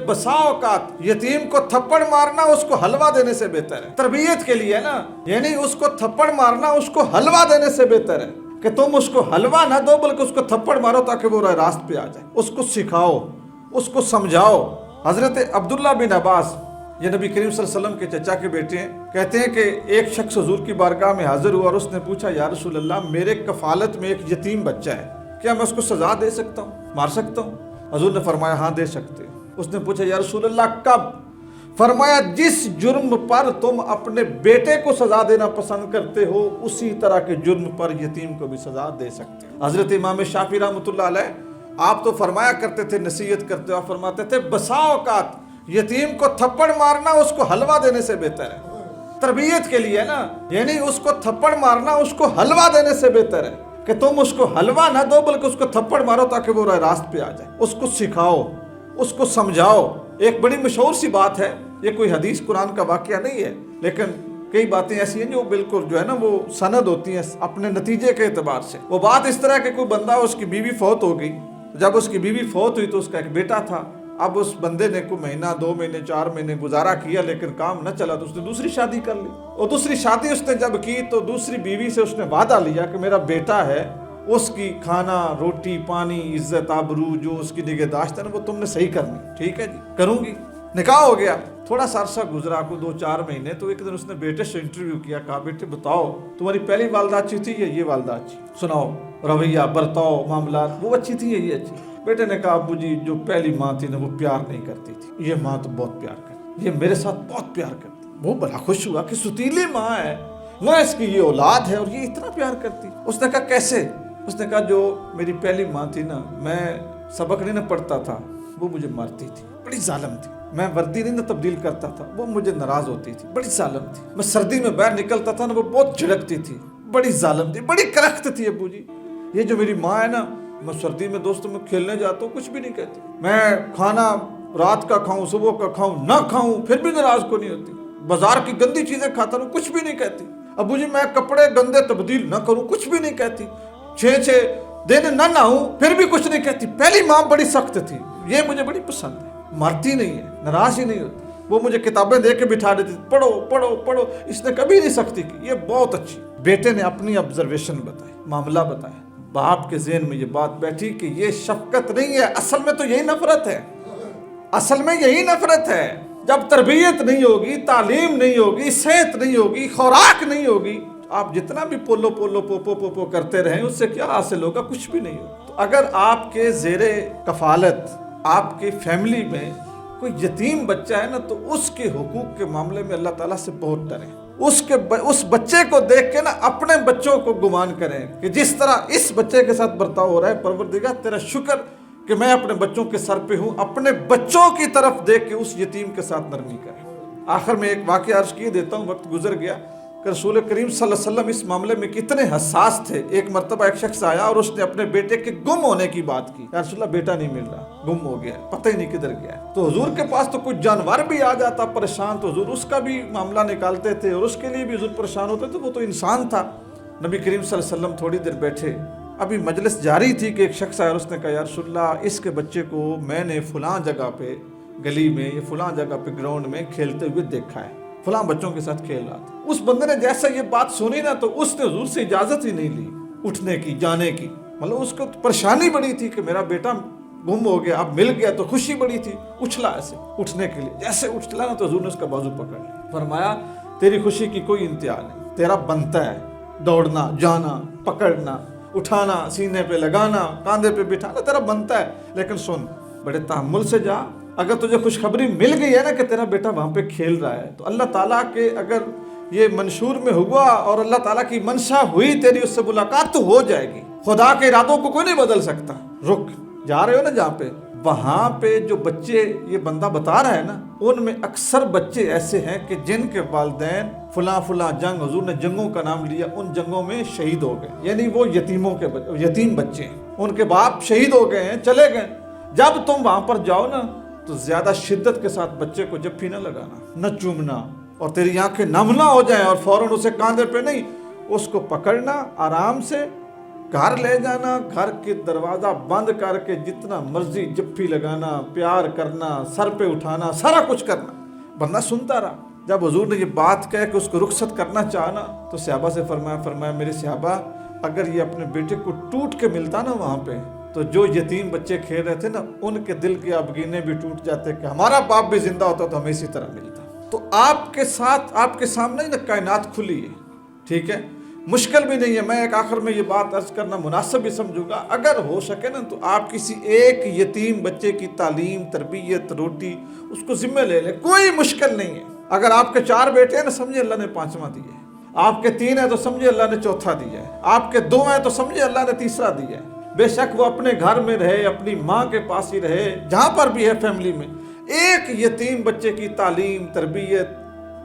बसा औकात यतीम को थप्पड़ मारना उसको हलवा देने से बेहतर है। तरबियत के लिए ना, यानी उसको थप्पड़ मारना उसको हलवा देने से बेहतर है कि तुम उसको हलवा ना दो बल्कि उसको थप्पड़ मारो ताकि वो रास्त पे आ जाए। उसको सिखाओ, उसको समझाओ। हजरत अब्दुल्ला बिन अब्बास, ये नबी करीम सल्लल्लाहु अलैहि वसल्लम के चचा के बेटे हैं, कहते हैं कि एक शख्स हुजूर की बारगाह में हाजिर हुआ और उसने पूछा, या रसूल अल्लाह, मेरे कफालत में एक यतीम बच्चा है, क्या मैं उसको सजा दे सकता हूँ, मार सकता हूँ? हुजूर ने फरमाया, हाँ दे सकते हो। उसने पूछा, या रसूल अल्लाह कब? फरमाया, जिस जुर्म पर तुम अपने बेटे को सजा देना पसंद करते हो उसी तरह के जुर्म पर यतीम को भी सजा दे सकते हो। हजरत इमाम शाफी रहमतुल्लाह अलैह, आप तो फरमाया करते थे, नसीहत करते हो, आप फरमाते थे, बसा औकात यतीम को थप्पड़ मारना उसको हलवा देने से बेहतर है। तरबियत के लिए ना, यानी उसको थप्पड़ मारना उसको हलवा देने से बेहतर है कि तुम उसको हलवा ना दो बल्कि उसको थप्पड़ मारो ताकि वो रास्त पे आ जाए। उसको सिखाओ, उसको समझाओ। एक बड़ी मशहूर सी बात है, ये कोई हदीस कुरान का वाक़या नहीं है, लेकिन कई बातें ऐसी हैं जो बिल्कुल जो है ना वो सनद होती हैं अपने नतीजे के एतबार से। वो बात इस तरह के, कोई बंदा, उसकी बीवी फौत हो गई। जब उसकी बीवी फौत हुई तो उसका एक बेटा था। अब उस बंदे ने कोई महीना, 2 महीने, 4 महीने गुजारा किया, लेकिन काम न चला तो उसने दूसरी शादी कर ली। और दूसरी शादी उसने जब की तो दूसरी बीवी से उसने वादा लिया कि मेरा बेटा है, उसकी खाना, रोटी, पानी, इज्जत, आबरू, जो उसकी निगहदाश्त है ना, वो तुमने सही करनी। ठीक है जी, करूंगी। निकाह हो गया। थोड़ा सा अरसा गुजरा, को 2-4 महीने, तो एक दिन उसने बेटे से इंटरव्यू किया, कहा, बेटे बताओ तुम्हारी पहली वालदा अच्छी थी या ये वालदा अच्छी? सुनाओ, रवैया, बर्ताव, मामला, वो अच्छी थी या ये अच्छी? बेटे ने कहा, अब्बू जी, जो पहली माँ थी ना वो प्यार नहीं करती थी, ये माँ तो बहुत प्यार करती, ये मेरे साथ बहुत प्यार करती। वो बड़ा खुश हुआ कि सुतीली माँ है ना, इसकी ये औलाद है और ये इतना प्यार करती। उसने कहा, कैसे? उसने कहा, जो मेरी पहली माँ थी ना, मैं सबक नहीं ना पढ़ता था, वो मुझे मारती थी, बड़ी जालिम थी। मैं वर्दी नहीं ना तब्दील करता था, वो मुझे नाराज होती थी, बड़ी जालिम थी। मैं सर्दी में बाहर निकलता था ना, वो बहुत झिड़कती थी, बड़ी जालिम थी, बड़ी करख्त थी। अब्बू जी, ये जो मेरी माँ है ना, मैं सर्दी में दोस्तों में खेलने जाता हूँ, कुछ भी नहीं कहती। मैं खाना रात का खाऊं, सुबह का खाऊं, ना खाऊं, फिर भी नाराज को नहीं होती। बाजार की गंदी चीजें खाता हूँ, कुछ भी नहीं कहती। अब्बू जी, मैं कपड़े गंदे तब्दील ना करूं, कुछ भी नहीं कहती। 6 दिन ना नहाऊं, फिर भी कुछ नहीं कहती। पहली माँ बड़ी सख्त थी, ये मुझे बड़ी पसंद है, मारती नहीं है, नाराज ही नहीं होती। वो मुझे किताबें दे के बिठा देती, पढ़ो पढ़ो पढ़ो, इसने कभी नहीं सख्ती की, ये बहुत अच्छी। बेटे ने अपनी ऑब्जर्वेशन बताई, मामला बताया। बाप के ज़हन में ये बात बैठी कि ये शफकत नहीं है, असल में तो यही नफरत है, असल में यही नफरत है। जब तरबियत नहीं होगी, तालीम नहीं होगी, सेहत नहीं होगी, खुराक नहीं होगी, आप जितना भी पोलो पोलो पोपो पोपो करते रहें, उससे क्या हासिल होगा? कुछ भी नहीं होगा। तो अगर आपके ज़ेरे कफालत आपकी फैमिली में कोई यतीम बच्चा है ना, तो उसके हुकूक के मामले में अल्लाह ताला से बहुत डरें। उस बच्चे को देख के ना अपने बच्चों को गुमान करें कि जिस तरह इस बच्चे के साथ बर्ताव हो रहा है, परवरदिगार तेरा शुक्र कि मैं अपने बच्चों के सर पे हूँ। अपने बच्चों की तरफ देख के उस यतीम के साथ नरमी करें। आखिर में एक वाक़या अर्ज किए देता हूँ, वक्त गुजर गया, कि रसूल करीम सल्लल्लाहु अलैहि वसल्लम इस मामले में कितने हसास थे। एक मरतबा एक शख्स आया और उसने अपने बेटे के गुम होने की बात की। या रसूलल्लाह, बेटा नहीं मिल रहा, गुम हो गया, पता ही नहीं किधर गया। तो हुजूर के पास तो कुछ जानवर भी आ जाता परेशान, तो हुजूर उसका भी मामला निकालते थे और उसके लिए भी हुजूर परेशान होते थे। वो तो इंसान था। नबी करीम सल्लल्लाहु अलैहि वसल्लम थोड़ी देर बैठे, अभी मजलिस जारी थी कि एक शख्स आया और उसने कहा, या रसूलल्लाह, इसके बच्चे को मैंने फलां जगह पे गली में या फलां जगह पे ग्राउंड में खेलते हुए देखा है, फलां बच्चों के साथ खेल रहा था। उस बंदे ने जैसा ये बात सुनी ना, तो उसने हुजूर से इजाजत ही नहीं ली उठने की, जाने की। मतलब उसको तो परेशानी बड़ी थी कि मेरा बेटा गुम हो गया, अब मिल गया, तो खुशी बड़ी थी। उछला ऐसे उठने के लिए, जैसे उछला ना तो हुजूर ने उसका बाजू पकड़ लिया। फरमाया, तेरी खुशी की कोई इंतहा नहीं, तेरा बनता है दौड़ना, जाना, पकड़ना, उठाना, सीने पे लगाना, कांधे पे बिठाना, तेरा बनता है। लेकिन सुन, बड़े तहम्मुल से जा। अगर तुझे खुशखबरी मिल गई है ना कि तेरा बेटा वहाँ पे खेल रहा है, तो अल्लाह ताला के अगर ये मंशूर में हुआ और अल्लाह ताला की मंशा हुई, तेरी उससे मुलाकात तो हो जाएगी। खुदा के इरादों को कोई नहीं बदल सकता। रुक, जा रहे हो ना जहाँ पे, वहाँ पे जो बच्चे ये बंदा बता रहा है ना, उनमें अक्सर बच्चे ऐसे हैं कि जिनके वालिदैन फलां फलां जंग, हुजूर ने जंगों का नाम लिया, उन जंगों में शहीद हो गए। यानी वो यतीम बच्चे हैं, उनके बाप शहीद हो गए हैं, चले गए। जब तुम वहाँ पर जाओ ना, तो ज्यादा शिद्दत के साथ बच्चे को जफ्फी न लगाना, न चूमना, और तेरी आंखें नम ना हो जाए और फौरन उसे कांधे पे नहीं, उसको पकड़ना आराम से, گھر لے جانا, گھر کے دروازہ بند کر کے جتنا مرضی جپھی لگانا, پیار کرنا, سر پہ اٹھانا, سارا کچھ کرنا. بندہ سنتا رہا. جب حضور نے یہ بات کہہ کہ اس کو رخصت کرنا چاہنا تو صحابہ سے فرمایا میرے صحابہ اگر یہ اپنے بیٹے کو ٹوٹ کے ملتا نا وہاں پہ تو جو یتیم بچے کھیل رہے تھے نا ان کے دل کے ابگینے بھی ٹوٹ جاتے کہ ہمارا باپ بھی زندہ ہوتا تو ہمیں اسی طرح ملتا. تو آپ کے ساتھ آپ کے سامنے نا کائنات کھلی ہے, ٹھیک ہے, مشکل بھی نہیں ہے. میں ایک آخر میں یہ بات عرض کرنا مناسب بھی سمجھوں گا, اگر ہو سکے نا تو آپ کسی ایک یتیم بچے کی تعلیم, تربیت, روٹی اس کو ذمہ لے لیں, کوئی مشکل نہیں ہے. اگر آپ کے 4 بیٹے ہیں نا سمجھے اللہ نے 5واں دیا ہے, آپ کے 3 ہیں تو سمجھے اللہ نے 4تھا دیا ہے, آپ کے 2 ہیں تو سمجھے اللہ نے 3را دیا ہے. بے شک وہ اپنے گھر میں رہے, اپنی ماں کے پاس ہی رہے, جہاں پر بھی ہے فیملی میں, ایک یتیم بچے کی تعلیم, تربیت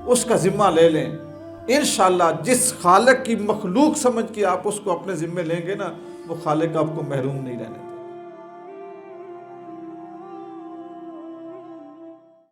اس کا ذمہ لے لیں. انشاءاللہ جس خالق کی مخلوق سمجھ کے آپ اس کو اپنے ذمہ لیں گے نا وہ خالق آپ کو محروم نہیں رہنے.